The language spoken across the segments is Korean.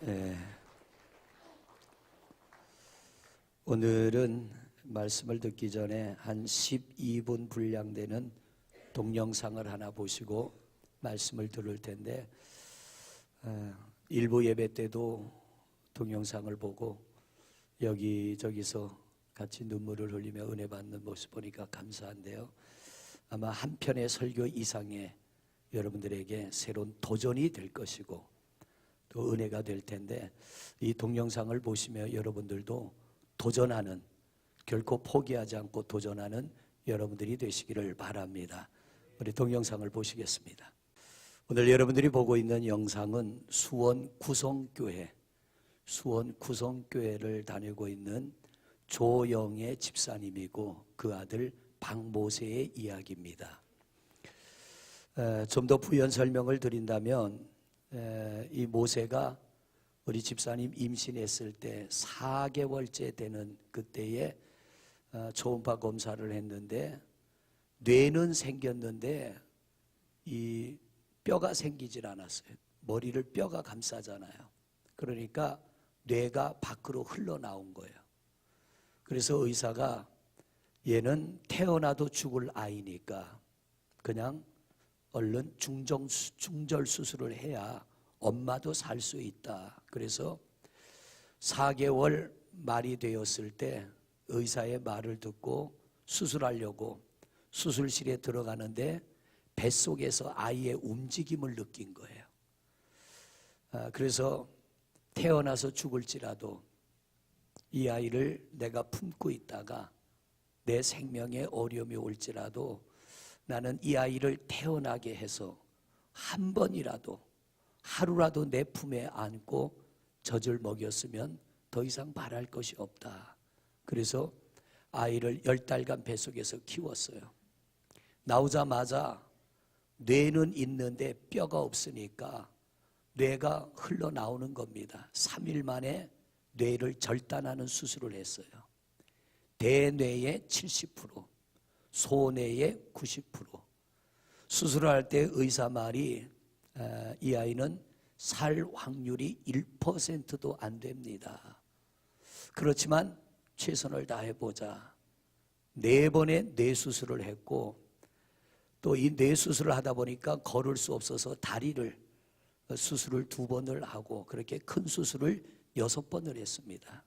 예, 오늘은 말씀을 듣기 전에 한 12분 분량되는 동영상을 하나 보시고 말씀을 들을 텐데, 일부 예배 때도 동영상을 보고 여기저기서 같이 눈물을 흘리며 은혜 받는 모습 보니까 감사한데요. 아마 한 편의 설교 이상의 여러분들에게 새로운 도전이 될 것이고 또 은혜가 될 텐데, 이 동영상을 보시며 여러분들도 도전하는, 결코 포기하지 않고 도전하는 여러분들이 되시기를 바랍니다. 우리 동영상을 보시겠습니다. 오늘 여러분들이 보고 있는 영상은 수원 구성교회를 다니고 있는 조영애 집사님이고 그 아들 박모세의 이야기입니다. 좀 더 부연 설명을 드린다면, 이 모세가 우리 집사님 임신했을 때 4개월째 되는 그때에 초음파 검사를 했는데 뇌는 생겼는데 이 뼈가 생기질 않았어요. 머리를 뼈가 감싸잖아요. 그러니까 뇌가 밖으로 흘러나온 거예요. 그래서 의사가 얘는 태어나도 죽을 아이니까 그냥 얼른 중절 수술을 해야 엄마도 살 수 있다. 그래서 4개월 말이 되었을 때 의사의 말을 듣고 수술하려고 수술실에 들어가는데 뱃속에서 아이의 움직임을 느낀 거예요. 그래서 태어나서 죽을지라도 이 아이를 내가 품고 있다가 내 생명에 어려움이 올지라도 나는 이 아이를 태어나게 해서 한 번이라도 하루라도 내 품에 안고 젖을 먹였으면 더 이상 바랄 것이 없다. 그래서 아이를 10달간 뱃속에서 키웠어요. 나오자마자 뇌는 있는데 뼈가 없으니까 뇌가 흘러나오는 겁니다. 3일 만에 뇌를 절단하는 수술을 했어요. 대뇌의 70%, 소뇌의 90%. 수술할 때 의사 말이 이 아이는 살 확률이 1%도 안 됩니다. 그렇지만 최선을 다해보자. 4번의 뇌수술을 했고 또 이 뇌수술을 하다 보니까 걸을 수 없어서 다리를 수술을 2번을 하고 그렇게 큰 수술을 6번을 했습니다.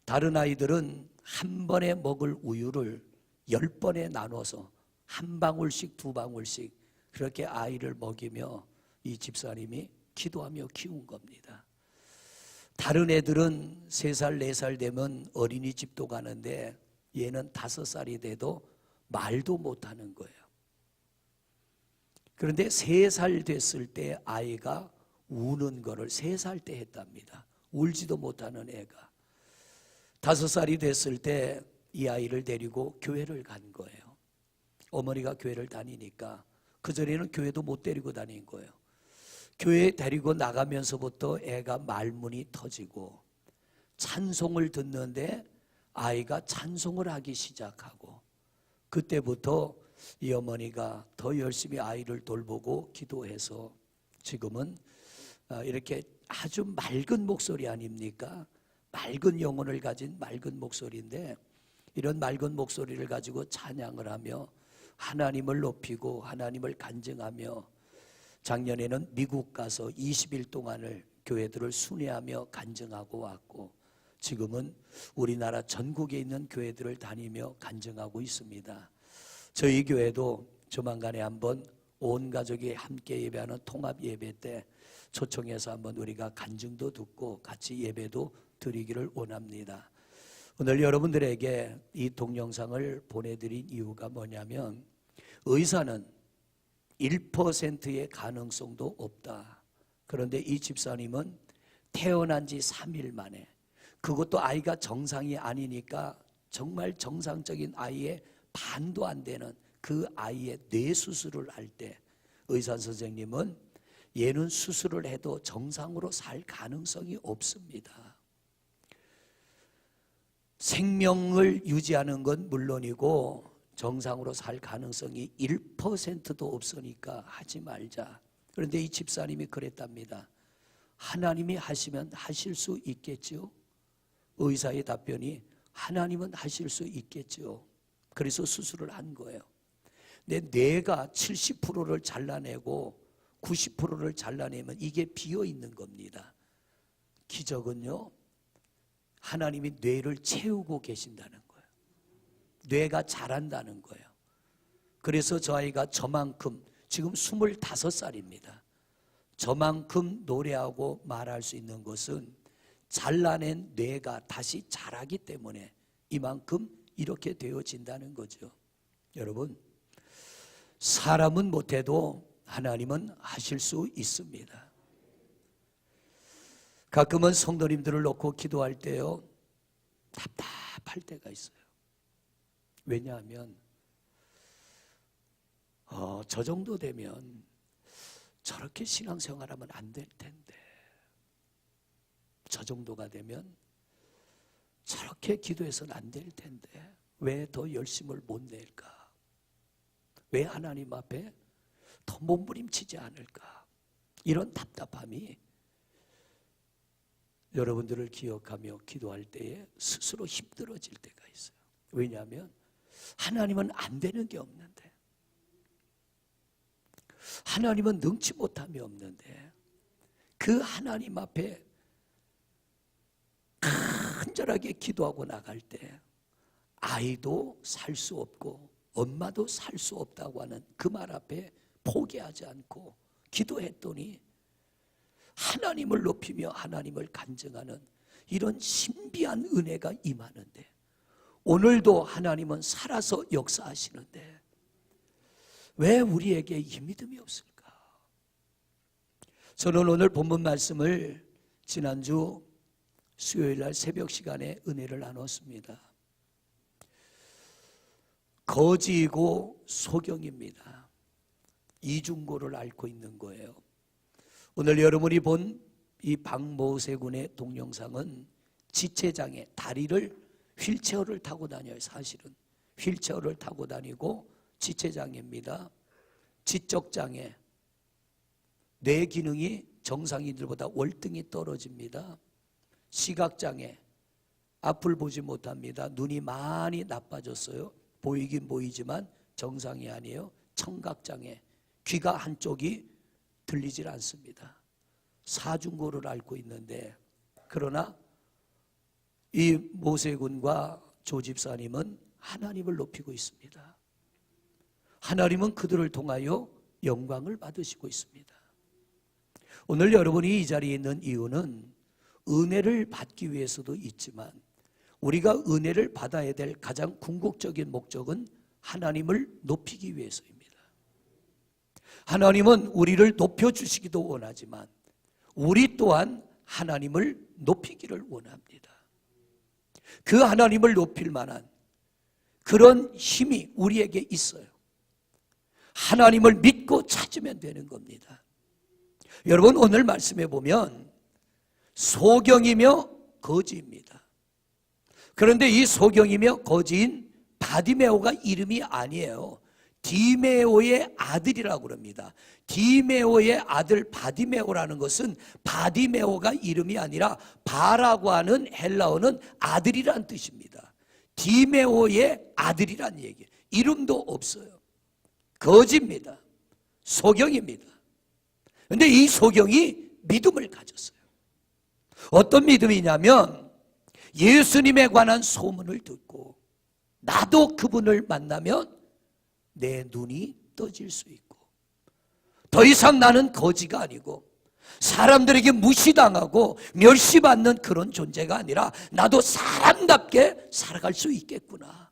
다른 아이들은 한 번에 먹을 우유를 10번에 나눠서 한 방울씩 2방울씩 그렇게 아이를 먹이며 이 집사님이 기도하며 키운 겁니다. 다른 애들은 3살 4살 되면 어린이집도 가는데 얘는 5살이 돼도 말도 못하는 거예요. 그런데 3살 됐을 때 아이가 우는 거를 3살 때 했답니다. 울지도 못하는 애가 5살이 됐을 때 이 아이를 데리고 교회를 간 거예요. 어머니가 교회를 다니니까 그전에는 교회도 못 데리고 다닌 거예요. 교회 데리고 나가면서부터 애가 말문이 터지고 찬송을 듣는데 아이가 찬송을 하기 시작하고 그때부터 이 어머니가 더 열심히 아이를 돌보고 기도해서 지금은 이렇게 아주 맑은 목소리 아닙니까? 맑은 영혼을 가진 맑은 목소리인데 이런 맑은 목소리를 가지고 찬양을 하며 하나님을 높이고 하나님을 간증하며 작년에는 미국 가서 20일 동안을 교회들을 순회하며 간증하고 왔고 지금은 우리나라 전국에 있는 교회들을 다니며 간증하고 있습니다. 저희 교회도 조만간에 한번 온 가족이 함께 예배하는 통합 예배 때 초청해서 한번 우리가 간증도 듣고 같이 예배도 드리기를 원합니다. 오늘 여러분들에게 이 동영상을 보내드린 이유가 뭐냐면 의사는 1%의 가능성도 없다. 그런데 이 집사님은 태어난 지 3일 만에 그것도 아이가 정상이 아니니까 정말 정상적인 아이의 반도 안 되는 그 아이의 뇌수술을 할 때 의사 선생님은 얘는 수술을 해도 정상으로 살 가능성이 없습니다. 생명을 유지하는 건 물론이고 정상으로 살 가능성이 1%도 없으니까 하지 말자. 그런데 이 집사님이 그랬답니다. 하나님이 하시면 하실 수 있겠죠. 의사의 답변이 하나님은 하실 수 있겠죠. 그래서 수술을 한 거예요. 근데 뇌가 70%를 잘라내고 90%를 잘라내면 이게 비어 있는 겁니다. 기적은요, 하나님이 뇌를 채우고 계신다는 거예요. 뇌가 자란다는 거예요. 그래서 저 아이가 저만큼, 지금 25살입니다. 저만큼 노래하고 말할 수 있는 것은 잘라낸 뇌가 다시 자라기 때문에 이만큼 이렇게 되어진다는 거죠. 여러분, 사람은 못해도 하나님은 하실 수 있습니다. 가끔은 성도님들을 놓고 기도할 때요, 답답할 때가 있어요. 왜냐하면 저 정도 되면 저렇게 신앙생활하면 안 될 텐데, 저 정도가 되면 저렇게 기도해서는 안 될 텐데 왜 더 열심을 못 낼까? 왜 하나님 앞에 더 몸부림치지 않을까? 이런 답답함이 여러분들을 기억하며 기도할 때에 스스로 힘들어질 때가 있어요. 왜냐하면 하나님은 안 되는 게 없는데, 하나님은 능치 못함이 없는데, 그 하나님 앞에 간절하게 기도하고 나갈 때 아이도 살 수 없고 엄마도 살 수 없다고 하는 그 말 앞에 포기하지 않고 기도했더니 하나님을 높이며 하나님을 간증하는 이런 신비한 은혜가 임하는데, 오늘도 하나님은 살아서 역사하시는데 왜 우리에게 이 믿음이 없을까? 저는 오늘 본문 말씀을 지난주 수요일날 새벽 시간에 은혜를 나눴습니다. 거지이고 소경입니다. 이중고를 앓고 있는 거예요. 오늘 여러분이 본 이 박모세군의 동영상은 지체장애, 다리를 휠체어를 타고 다녀요. 사실은 휠체어를 타고 다니고 지체장애입니다. 지적장애, 뇌 기능이 정상인들보다 월등히 떨어집니다. 시각장애, 앞을 보지 못합니다. 눈이 많이 나빠졌어요. 보이긴 보이지만 정상이 아니에요. 청각장애, 귀가 한쪽이 들리질 않습니다. 사중고를 앓고 있는데, 그러나 이 모세군과 조집사님은 하나님을 높이고 있습니다. 하나님은 그들을 통하여 영광을 받으시고 있습니다. 오늘 여러분이 이 자리에 있는 이유는 은혜를 받기 위해서도 있지만, 우리가 은혜를 받아야 될 가장 궁극적인 목적은 하나님을 높이기 위해서입니다. 하나님은 우리를 높여주시기도 원하지만 우리 또한 하나님을 높이기를 원합니다. 그 하나님을 높일 만한 그런 힘이 우리에게 있어요. 하나님을 믿고 찾으면 되는 겁니다. 여러분, 오늘 말씀해 보면 소경이며 거지입니다. 그런데 이 소경이며 거지인 바디메오가 이름이 아니에요. 디메오의 아들이라고 그럽니다. 디메오의 아들 바디메오라는 것은 바디메오가 이름이 아니라 바라고 하는 헬라어는 아들이란 뜻입니다. 디메오의 아들이란 얘기예요. 이름도 없어요. 거지입니다. 소경입니다. 그런데 이 소경이 믿음을 가졌어요. 어떤 믿음이냐면, 예수님에 관한 소문을 듣고 나도 그분을 만나면 내 눈이 떠질 수 있고, 더 이상 나는 거지가 아니고 사람들에게 무시당하고 멸시받는 그런 존재가 아니라 나도 사람답게 살아갈 수 있겠구나.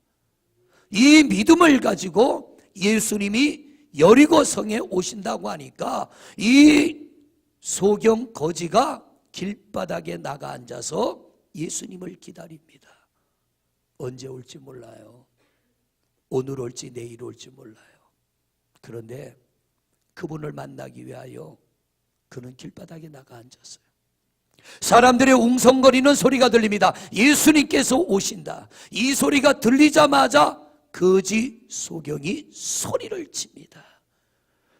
이 믿음을 가지고 예수님이 여리고성에 오신다고 하니까 이 소경 거지가 길바닥에 나가 앉아서 예수님을 기다립니다. 언제 올지 몰라요. 오늘 올지 내일 올지 몰라요. 그런데 그분을 만나기 위하여 그는 길바닥에 나가 앉았어요. 사람들의 웅성거리는 소리가 들립니다. 예수님께서 오신다. 이 소리가 들리자마자 거지 소경이 소리를 칩니다.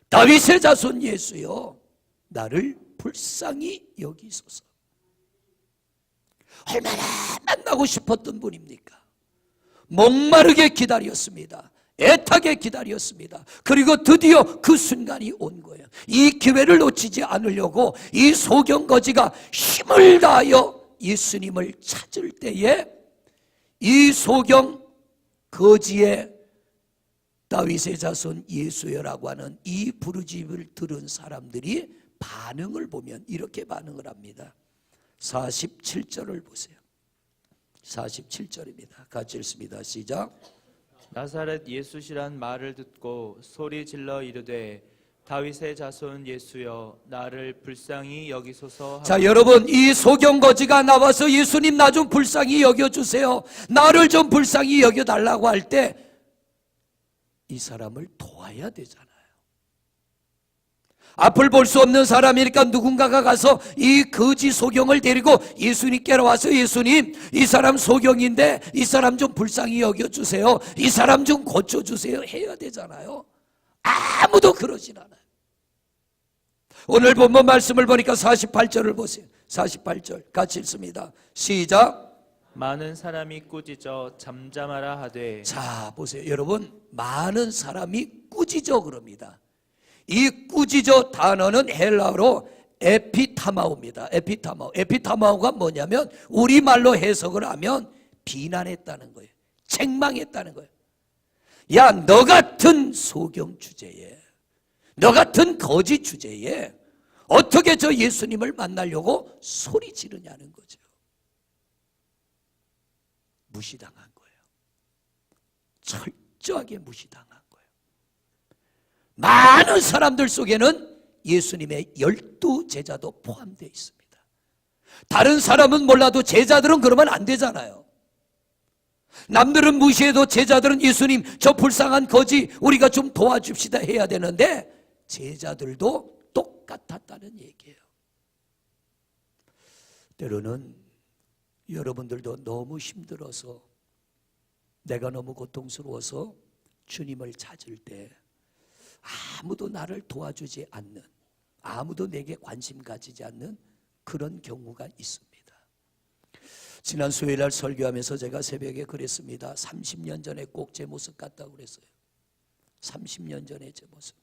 다윗의 자손 예수여, 나를 불쌍히 여기소서. 얼마나 만나고 싶었던 분입니까? 목마르게 기다렸습니다. 애타게 기다렸습니다. 그리고 드디어 그 순간이 온 거예요. 이 기회를 놓치지 않으려고 이 소경거지가 힘을 다하여 예수님을 찾을 때에 이 소경거지의 다윗의 자손 예수여라고 하는 이 부르짖음을 들은 사람들이 반응을 보면 이렇게 반응을 합니다. 47절을 보세요. 47절입니다. 같이 읽습니다. 시작. 나사렛 예수시란 말을 듣고 소리 질러 이르되 다윗의 자손 예수여 나를 불쌍히 여기소서 하고. 자, 여러분, 이 소경거지가 나와서 예수님 나 좀 불쌍히 여겨주세요, 나를 좀 불쌍히 여겨달라고 할 때 이 사람을 도와야 되잖아요. 앞을 볼 수 없는 사람이니까 누군가가 가서 이 거지 소경을 데리고 예수님께로 와서 예수님, 이 사람 소경인데 이 사람 좀 불쌍히 여겨주세요, 이 사람 좀 고쳐주세요 해야 되잖아요. 아무도 그러진 않아요. 오늘 본문 말씀을 보니까 48절을 보세요. 48절 같이 읽습니다. 시작. 많은 사람이 꾸짖어 잠잠하라 하되. 자, 보세요. 여러분, 많은 사람이 꾸짖어 그럽니다. 이 꾸짖어 단어는 헬라어로 에피타마오입니다. 에피타마오가 뭐냐면 우리말로 해석을 하면 비난했다는 거예요. 책망했다는 거예요. 야, 너 같은 소경 주제에, 너 같은 거짓 주제에 어떻게 저 예수님을 만나려고 소리 지르냐는 거죠. 무시당한 거예요. 철저하게 무시당한 거예요. 많은 사람들 속에는 예수님의 12 제자도 포함되어 있습니다. 다른 사람은 몰라도 제자들은 그러면 안 되잖아요. 남들은 무시해도 제자들은 예수님 저 불쌍한 거지 우리가 좀 도와줍시다 해야 되는데 제자들도 똑같았다는 얘기예요. 때로는 여러분들도 너무 힘들어서, 내가 너무 고통스러워서 주님을 찾을 때 아무도 나를 도와주지 않는, 아무도 내게 관심 가지지 않는 그런 경우가 있습니다. 지난 수요일날 설교하면서 제가 새벽에 그랬습니다. 30년 전에 꼭 제 모습 같다고 그랬어요. 30년 전에 제 모습.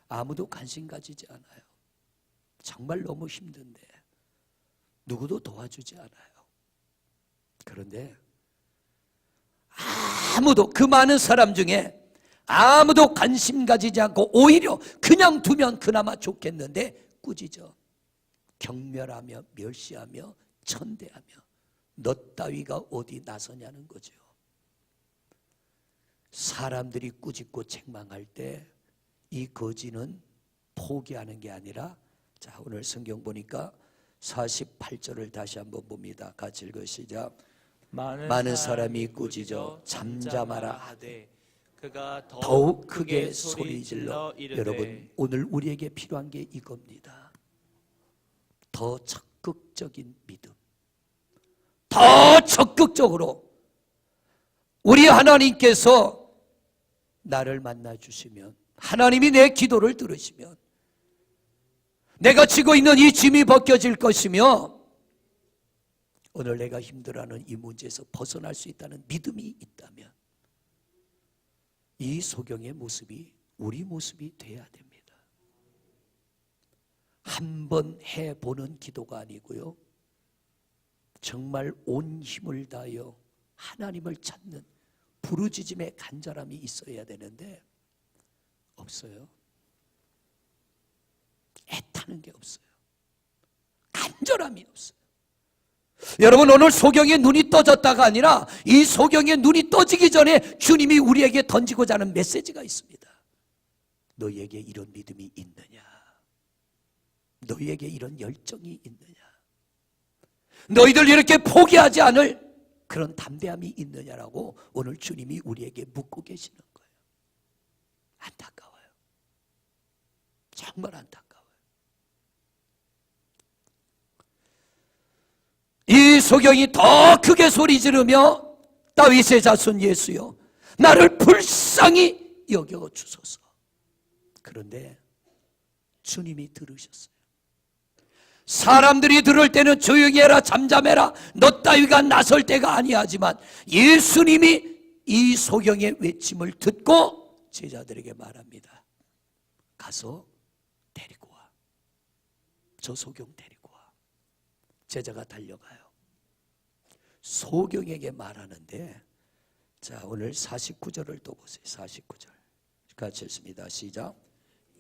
아무도 관심 가지지 않아요. 정말 너무 힘든데 누구도 도와주지 않아요. 그런데 아무도, 그 많은 사람 중에 아무도 관심 가지지 않고 오히려 그냥 두면 그나마 좋겠는데 꾸짖어 경멸하며 멸시하며 천대하며 너 따위가 어디 나서냐는 거죠. 사람들이 꾸짖고 책망할 때 이 거지는 포기하는 게 아니라, 자, 오늘 성경 보니까 48절을 다시 한번 봅니다. 같이 읽으시죠. 많은 사람이 꾸짖어 잠잠하라 하되 그가 더욱 크게 소리질러 이르되. 여러분, 오늘 우리에게 필요한 게 이겁니다. 더 적극적인 믿음, 더 적극적으로 우리 하나님께서 나를 만나주시면, 하나님이 내 기도를 들으시면 내가 지고 있는 이 짐이 벗겨질 것이며 오늘 내가 힘들어하는 이 문제에서 벗어날 수 있다는 믿음이 있다면 이 소경의 모습이 우리 모습이 돼야 됩니다. 한번 해보는 기도가 아니고요, 정말 온 힘을 다하여 하나님을 찾는 부르짖음의 간절함이 있어야 되는데 없어요. 애타는 게 없어요. 간절함이 없어요. 여러분, 오늘 소경의 눈이 떠졌다가 아니라 이 소경의 눈이 떠지기 전에 주님이 우리에게 던지고자 하는 메시지가 있습니다. 너희에게 이런 믿음이 있느냐? 너희에게 이런 열정이 있느냐? 너희들 이렇게 포기하지 않을 그런 담대함이 있느냐라고 오늘 주님이 우리에게 묻고 계시는 거예요. 안타까워요. 정말 안타까워요. 이 소경이 더 크게 소리 지르며 다윗의 자손 예수여 나를 불쌍히 여겨 주소서. 그런데 주님이 들으셨어요. 사람들이 들을 때는 조용히 해라, 잠잠해라, 너 따위가 나설 때가 아니하지만 예수님이 이 소경의 외침을 듣고 제자들에게 말합니다. 가서 데리고 와. 저 소경 데리고 와. 제자가 달려가요. 소경에게 말하는데, 자, 오늘 49절을 또 보세요. 49절 같이 읽습니다. 시작.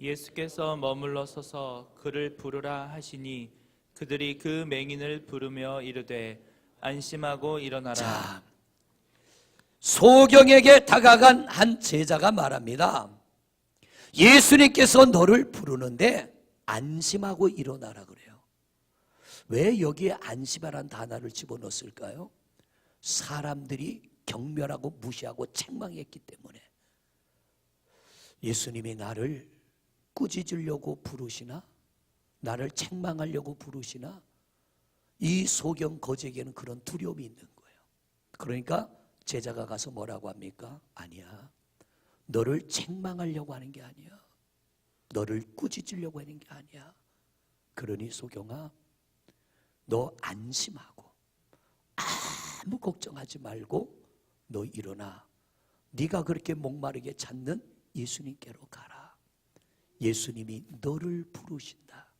예수께서 머물러 서서 그를 부르라 하시니 그들이 그 맹인을 부르며 이르되 안심하고 일어나라. 자, 소경에게 다가간 한 제자가 말합니다. 예수님께서 너를 부르는데 안심하고 일어나라 그래요. 왜 여기에 안심하라는 단어를 집어넣었을까요? 사람들이 경멸하고 무시하고 책망했기 때문에. 예수님이 나를 꾸짖으려고 부르시나? 나를 책망하려고 부르시나? 이 소경 거지에게는 그런 두려움이 있는 거예요. 그러니까 제자가 가서 뭐라고 합니까? 아니야, 너를 책망하려고 하는 게 아니야, 너를 꾸짖으려고 하는 게 아니야. 그러니 소경아, 너 안심하고 아무 걱정하지 말고 너 일어나. 네가 그렇게 목마르게 찾는 예수님께로 가라. 예수님이 너를 부르신다.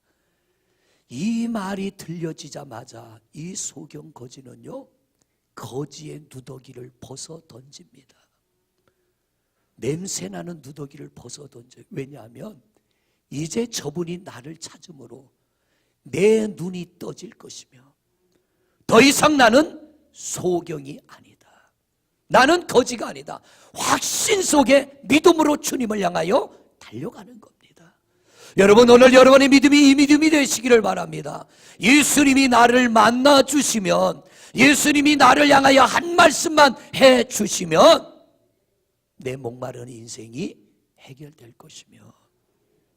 이 말이 들려지자마자 이 소경 거지는요, 거지의 누더기를 벗어 던집니다. 냄새나는 누더기를 벗어 던져요. 왜냐하면 이제 저분이 나를 찾음으로 내 눈이 떠질 것이며 더 이상 나는 소경이 아니다. 나는 거지가 아니다. 확신 속에 믿음으로 주님을 향하여 달려가는 겁니다. 여러분, 오늘 여러분의 믿음이 이 믿음이 되시기를 바랍니다. 예수님이 나를 만나 주시면, 예수님이 나를 향하여 한 말씀만 해 주시면 내 목마른 인생이 해결될 것이며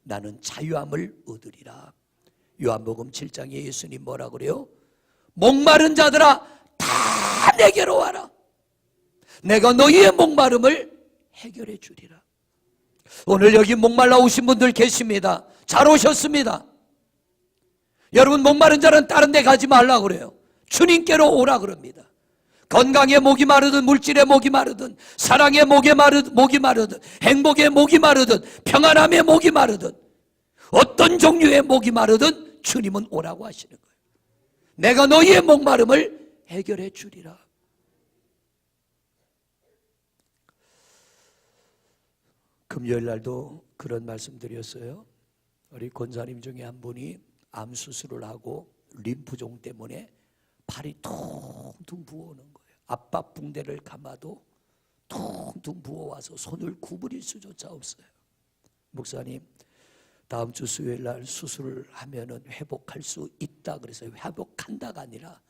나는 자유함을 얻으리라. 요한복음 7장에 예수님 뭐라 그래요? 목마른 자들아 다 내게로 와라. 내가 너희의 목마름을 해결해 주리라. 오늘 여기 목말라 오신 분들 계십니다. 잘 오셨습니다. 여러분, 목마른 자는 다른 데 가지 말라 그래요. 주님께로 오라 그럽니다. 건강에 목이 마르든 물질에 목이 마르든 사랑에 목이 마르든 행복에 목이 마르든 평안함에 목이 마르든 어떤 종류의 목이 마르든 주님은 오라고 하시는 거예요. 내가 너희의 목마름을 해결해 주리라. 금요일 날도 그런 말씀 드렸어요. 우리 권사님 중에 한 분이 암 수술을 하고 림프종 때문에 팔이 퉁퉁 부어오는 거예요. 압박 붕대를 감아도 퉁퉁 부어와서 손을 구부릴 수조차 없어요. 목사님, 다음 주 수요일 날 수술을 하면은 회복할 수 있다 그래서, 회복한다가 아니라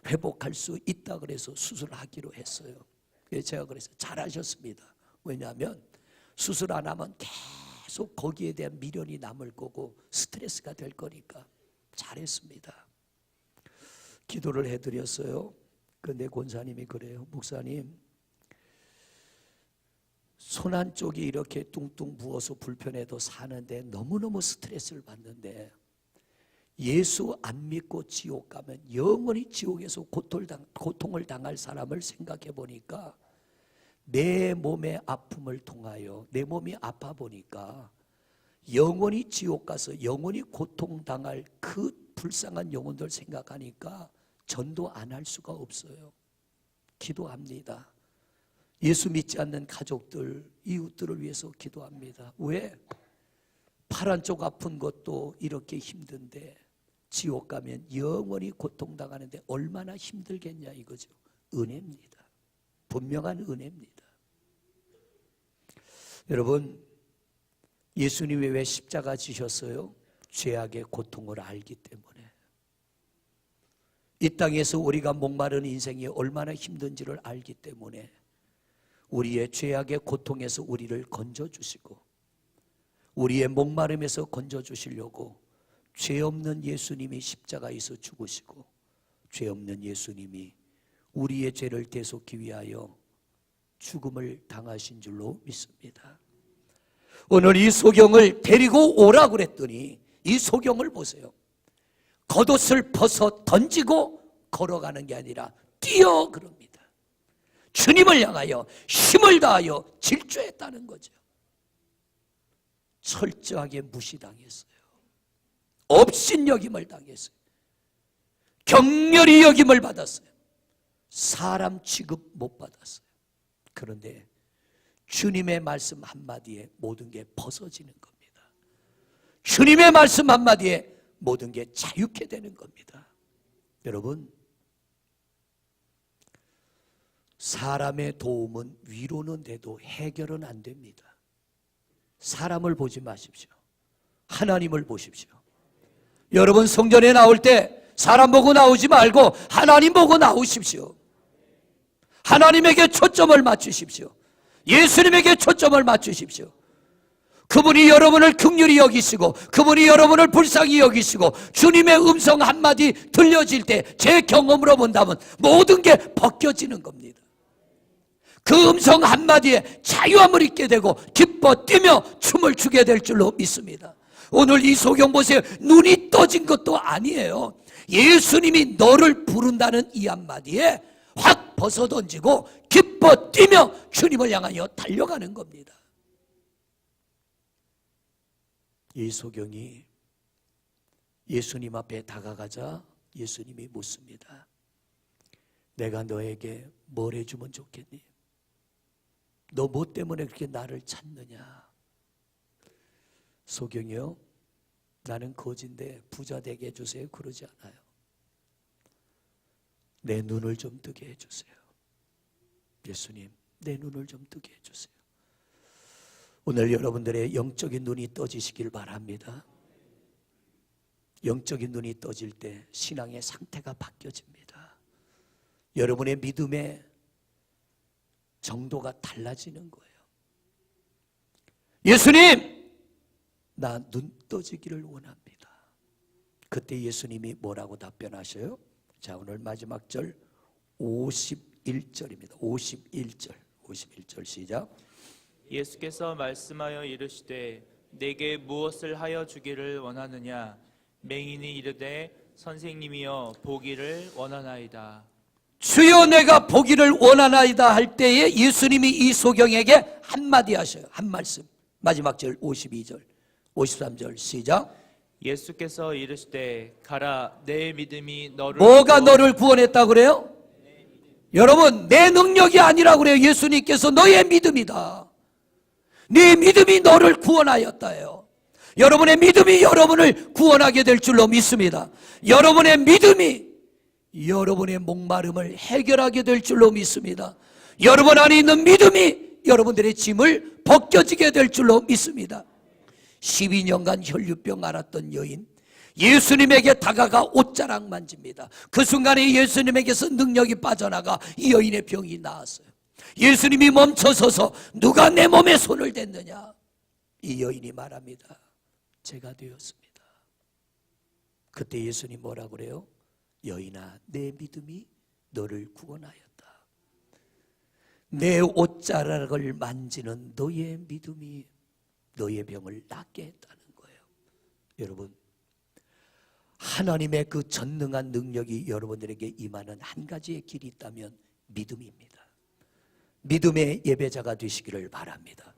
회복할 수 있다 그래서 수술을 하기로 했어요. 제가 그래서 잘하셨습니다. 왜냐하면 수술 안 하면 계속 거기에 대한 미련이 남을 거고 스트레스가 될 거니까 잘했습니다. 기도를 해드렸어요. 근데 권사님이 그래요. 목사님, 손 한쪽이 이렇게 뚱뚱 부어서 불편해도 사는데 너무너무 스트레스를 받는데 예수 안 믿고 지옥 가면 영원히 지옥에서 고통을 당할 사람을 생각해 보니까 내 몸의 아픔을 통하여 내 몸이 아파 보니까 영원히 지옥 가서 영원히 고통당할 그 불쌍한 영혼들 생각하니까 전도 안 할 수가 없어요. 기도합니다. 예수 믿지 않는 가족들, 이웃들을 위해서 기도합니다. 왜? 팔 한쪽 아픈 것도 이렇게 힘든데 지옥 가면 영원히 고통당하는데 얼마나 힘들겠냐 이거죠. 은혜입니다. 분명한 은혜입니다. 여러분, 예수님이 왜 십자가 지셨어요? 죄악의 고통을 알기 때문에. 이 땅에서 우리가 목마른 인생이 얼마나 힘든지를 알기 때문에 우리의 죄악의 고통에서 우리를 건져주시고 우리의 목마름에서 건져주시려고 죄 없는 예수님이 십자가에서 죽으시고 죄 없는 예수님이 우리의 죄를 대속하기 위하여 죽음을 당하신 줄로 믿습니다. 오늘 이 소경을 데리고 오라고 그랬더니 이 소경을 보세요. 겉옷을 벗어 던지고 걸어가는 게 아니라 뛰어 그럽니다. 주님을 향하여 힘을 다하여 질주했다는 거죠. 철저하게 무시당했어요. 업신여김을 당했어요. 격렬히 여김을 받았어요. 사람 취급 못 받았어요. 그런데 주님의 말씀 한마디에 모든 게 벗어지는 겁니다. 주님의 말씀 한마디에 모든 게 자유케 되는 겁니다. 여러분, 사람의 도움은 위로는 돼도 해결은 안 됩니다. 사람을 보지 마십시오. 하나님을 보십시오. 여러분 성전에 나올 때 사람 보고 나오지 말고 하나님 보고 나오십시오. 하나님에게 초점을 맞추십시오. 예수님에게 초점을 맞추십시오. 그분이 여러분을 긍휼히 여기시고 그분이 여러분을 불쌍히 여기시고 주님의 음성 한마디 들려질 때 제 경험으로 본다면 모든 게 벗겨지는 겁니다. 그 음성 한마디에 자유함을 잊게 되고 기뻐 뛰며 춤을 추게 될 줄로 믿습니다. 오늘 이 소경 보세요. 눈이 떠진 것도 아니에요. 예수님이 너를 부른다는 이 한마디에 확 벗어던지고 기뻐 뛰며 주님을 향하여 달려가는 겁니다. 이 소경이 예수님 앞에 다가가자 예수님이 묻습니다. 내가 너에게 뭘 해주면 좋겠니? 너 뭐 때문에 그렇게 나를 찾느냐? 소경이요, 나는 거지인데 부자 되게 해주세요. 그러지 않아요. 내 눈을 좀 뜨게 해주세요. 예수님, 내 눈을 좀 뜨게 해주세요. 오늘 여러분들의 영적인 눈이 떠지시길 바랍니다. 영적인 눈이 떠질 때 신앙의 상태가 바뀌어집니다. 여러분의 믿음의 정도가 달라지는 거예요. 예수님, 나 눈 떠지기를 원합니다. 그때 예수님이 뭐라고 답변하셔요? 자, 오늘 마지막 절 51절입니다. 51절 시작. 예수께서 말씀하여 이르시되 내게 무엇을 하여 주기를 원하느냐? 맹인이 이르되 선생님이여 보기를 원하나이다. 주여 내가 보기를 원하나이다 할 때에 예수님이 이 소경에게 한마디 하셔요. 한 말씀. 마지막 절 52절 53절 시작. 예수께서 이르시되 가라 내 믿음이 너를 뭐가 너를 구원했다고 그래요? 여러분, 내 능력이 아니라고 그래요. 예수님께서 너의 믿음이다. 네 믿음이 너를 구원하였다요. 여러분의 믿음이 여러분을 구원하게 될 줄로 믿습니다. 여러분의 믿음이 여러분의 목마름을 해결하게 될 줄로 믿습니다. 여러분 안에 있는 믿음이 여러분들의 짐을 벗겨지게 될 줄로 믿습니다. 12년간 혈류병 앓았던 여인, 예수님에게 다가가 옷자락 만집니다. 그 순간에 예수님에게서 능력이 빠져나가 이 여인의 병이 나았어요. 예수님이 멈춰서서 누가 내 몸에 손을 댔느냐? 이 여인이 말합니다. 제가 되었습니다. 그때 예수님 뭐라 그래요? 여인아, 내 믿음이 너를 구원하였다. 내 옷자락을 만지는 너의 믿음이 너의 병을 낫게 했다는 거예요. 여러분, 하나님의 그 전능한 능력이 여러분들에게 임하는 한 가지의 길이 있다면 믿음입니다. 믿음의 예배자가 되시기를 바랍니다.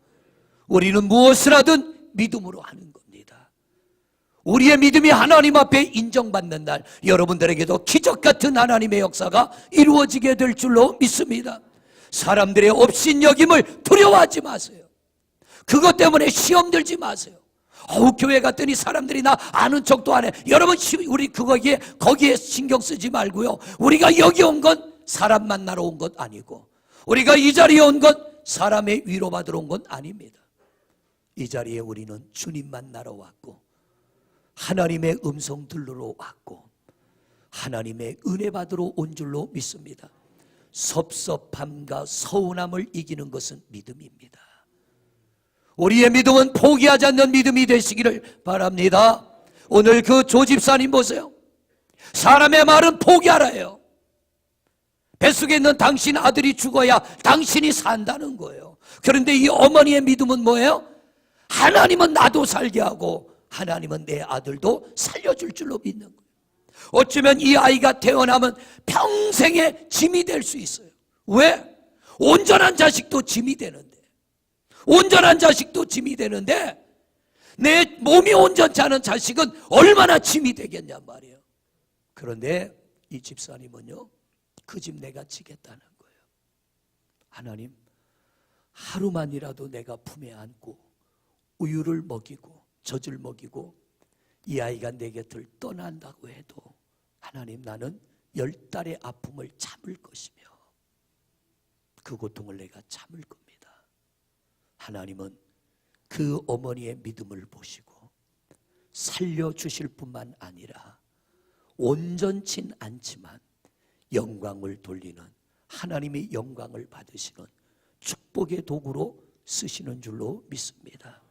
우리는 무엇을 하든 믿음으로 하는 겁니다. 우리의 믿음이 하나님 앞에 인정받는 날, 여러분들에게도 기적 같은 하나님의 역사가 이루어지게 될 줄로 믿습니다. 사람들의 업신여김을 두려워하지 마세요. 그것 때문에 시험 들지 마세요. 교회 갔더니 사람들이 나 아는 척도 안 해. 여러분, 우리 거기에 신경 쓰지 말고요. 우리가 여기 온 건 사람 만나러 온 것 아니고, 우리가 이 자리에 온 건 사람의 위로받으러 온 건 아닙니다. 이 자리에 우리는 주님 만나러 왔고, 하나님의 음성 들으러 왔고, 하나님의 은혜 받으러 온 줄로 믿습니다. 섭섭함과 서운함을 이기는 것은 믿음입니다. 우리의 믿음은 포기하지 않는 믿음이 되시기를 바랍니다. 오늘 그 조집사님 보세요. 사람의 말은 포기하라요. 뱃속에 있는 당신 아들이 죽어야 당신이 산다는 거예요. 그런데 이 어머니의 믿음은 뭐예요? 하나님은 나도 살게 하고 하나님은 내 아들도 살려줄 줄로 믿는 거예요. 어쩌면 이 아이가 태어나면 평생의 짐이 될 수 있어요. 왜? 온전한 자식도 짐이 되는데, 온전한 자식도 짐이 되는데 내 몸이 온전치 않은 자식은 얼마나 짐이 되겠냔 말이에요. 그런데 이 집사님은요, 그 집 내가 지겠다는 거예요. 하나님, 하루만이라도 내가 품에 안고 우유를 먹이고 젖을 먹이고 이 아이가 내 곁을 떠난다고 해도 하나님, 나는 10달의 아픔을 참을 것이며 그 고통을 내가 참을 겁니다. 하나님은 그 어머니의 믿음을 보시고 살려주실 뿐만 아니라 온전치 않지만 영광을 돌리는, 하나님의 영광을 받으시는 축복의 도구로 쓰시는 줄로 믿습니다.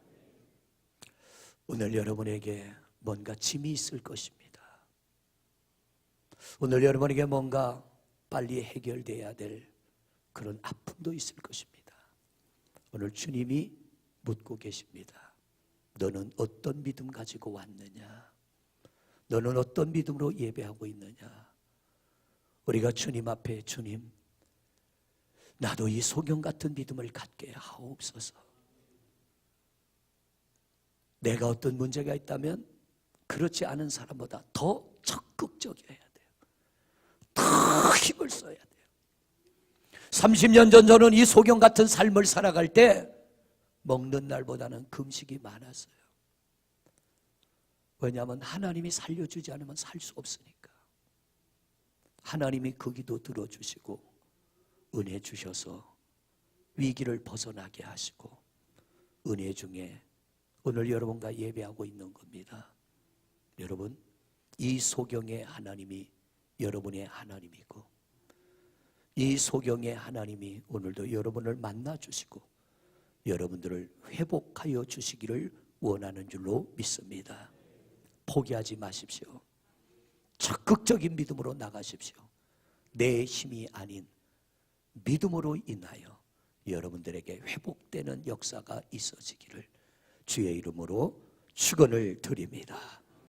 오늘 여러분에게 뭔가 짐이 있을 것입니다. 오늘 여러분에게 뭔가 빨리 해결돼야 될 그런 아픔도 있을 것입니다. 오늘 주님이 묻고 계십니다. 너는 어떤 믿음 가지고 왔느냐? 너는 어떤 믿음으로 예배하고 있느냐? 우리가 주님 앞에, 주님, 나도 이 소경 같은 믿음을 갖게 하옵소서. 내가 어떤 문제가 있다면 그렇지 않은 사람보다 더 적극적이어야 돼요. 더 힘을 써야 돼요. 30년 전 저는 이 소경 같은 삶을 살아갈 때 먹는 날보다는 금식이 많았어요. 왜냐하면 하나님이 살려주지 않으면 살 수 없으니까. 하나님이 그 기도 들어주시고 은혜 주셔서 위기를 벗어나게 하시고 은혜 중에 오늘 여러분과 예배하고 있는 겁니다. 여러분, 이 소경의 하나님이 여러분의 하나님이고 이 소경의 하나님이 오늘도 여러분을 만나 주시고 여러분들을 회복하여 주시기를 원하는 줄로 믿습니다. 포기하지 마십시오. 적극적인 믿음으로 나가십시오. 내 힘이 아닌 믿음으로 인하여 여러분들에게 회복되는 역사가 있어지기를 주의 이름으로 축원을 드립니다.